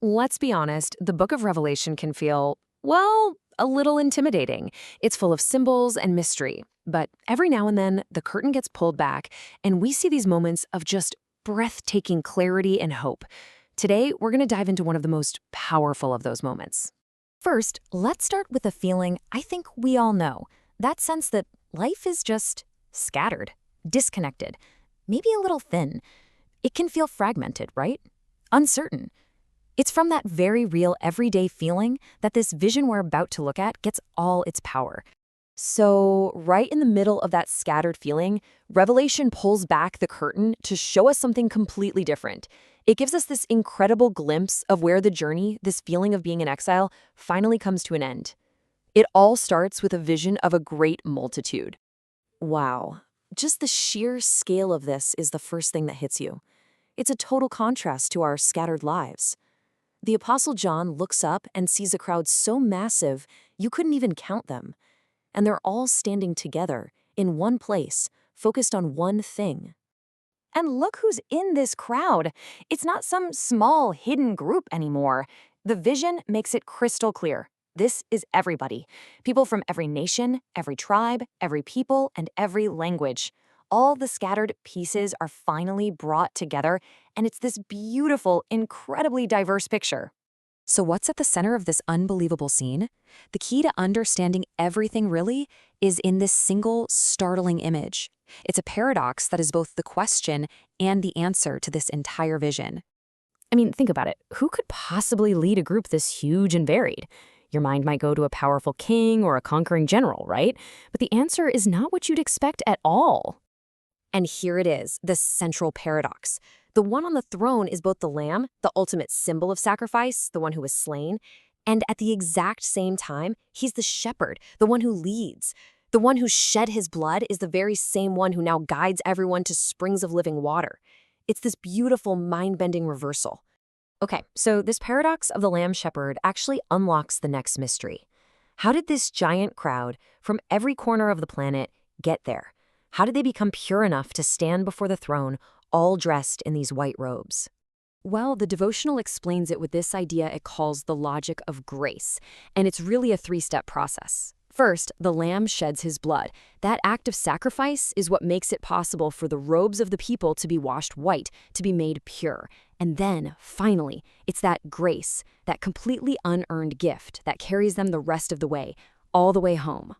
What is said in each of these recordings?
Let's be honest, the book of Revelation can feel, well, a little intimidating. It's full of symbols and mystery. But every now and then, the curtain gets pulled back, and we see these moments of just breathtaking clarity and hope. Today, we're going to dive into one of the most powerful of those moments. First, let's start with a feeling I think we all know. That sense that life is just scattered, disconnected, maybe a little thin. It can feel fragmented, right? Uncertain. It's from that very real everyday feeling that this vision we're about to look at gets all its power. So, right in the middle of that scattered feeling, Revelation pulls back the curtain to show us something completely different. It gives us this incredible glimpse of where the journey, this feeling of being in exile, finally comes to an end. It all starts with a vision of a great multitude. Wow. Just the sheer scale of this is the first thing that hits you. It's a total contrast to our scattered lives. The Apostle John looks up and sees a crowd so massive you couldn't even count them. And they're all standing together, in one place, focused on one thing. And look who's in this crowd. It's not some small, hidden group anymore. The vision makes it crystal clear. This is everybody. People from every nation, every tribe, every people, and every language. All the scattered pieces are finally brought together, and it's this beautiful, incredibly diverse picture. So what's at the center of this unbelievable scene? The key to understanding everything really is in this single, startling image. It's a paradox that is both the question and the answer to this entire vision. I mean, think about it. Who could possibly lead a group this huge and varied? Your mind might go to a powerful king or a conquering general, right? But the answer is not what you'd expect at all. And here it is, the central paradox. The one on the throne is both the lamb, the ultimate symbol of sacrifice, the one who was slain, and at the exact same time, he's the shepherd, the one who leads. The one who shed his blood is the very same one who now guides everyone to springs of living water. It's this beautiful, mind-bending reversal. Okay, so this paradox of the lamb shepherd actually unlocks the next mystery. How did this giant crowd from every corner of the planet get there? How did they become pure enough to stand before the throne, all dressed in these white robes? Well, the devotional explains it with this idea it calls the logic of grace, and it's really a three-step process. First, the lamb sheds his blood. That act of sacrifice is what makes it possible for the robes of the people to be washed white, to be made pure. And then, finally, it's that grace, that completely unearned gift that carries them the rest of the way, all the way home.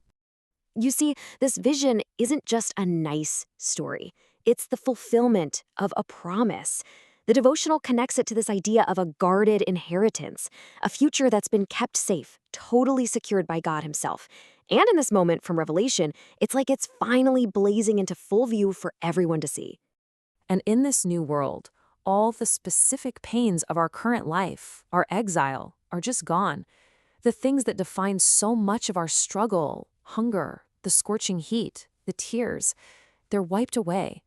You see, this vision isn't just a nice story. It's the fulfillment of a promise. The devotional connects it to this idea of a guarded inheritance, a future that's been kept safe, totally secured by God himself. And in this moment from Revelation, it's like it's finally blazing into full view for everyone to see. And in this new world, all the specific pains of our current life, our exile, are just gone. The things that define so much of our struggle, hunger, the scorching heat, the tears, they're wiped away.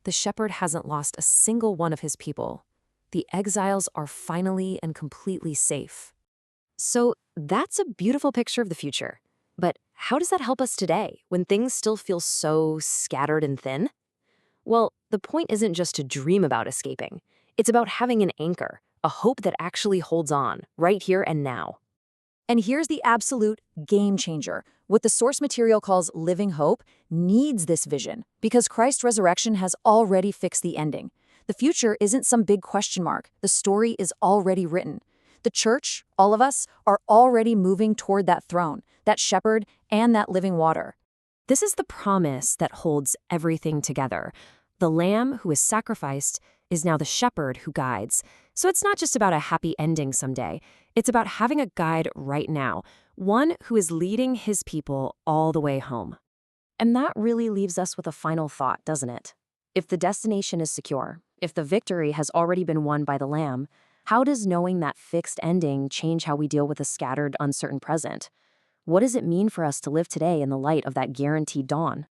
The shepherd hasn't lost a single one of his people. The exiles are finally and completely safe. So that's a beautiful picture of the future. But how does that help us today, when things still feel so scattered and thin? Well, the point isn't just to dream about escaping. It's about having an anchor, a hope that actually holds on, right here and now. And here's the absolute game changer. What the source material calls living hope needs this vision because Christ's resurrection has already fixed the ending. The future isn't some big question mark. The story is already written. The church, all of us, are already moving toward that throne, that shepherd, and that living water. This is the promise that holds everything together. The lamb who is sacrificed is now the shepherd who guides. So it's not just about a happy ending someday. It's about having a guide right now, one who is leading his people all the way home. And that really leaves us with a final thought, doesn't it? If the destination is secure, if the victory has already been won by the lamb, how does knowing that fixed ending change how we deal with a scattered, uncertain present? What does it mean for us to live today in the light of that guaranteed dawn?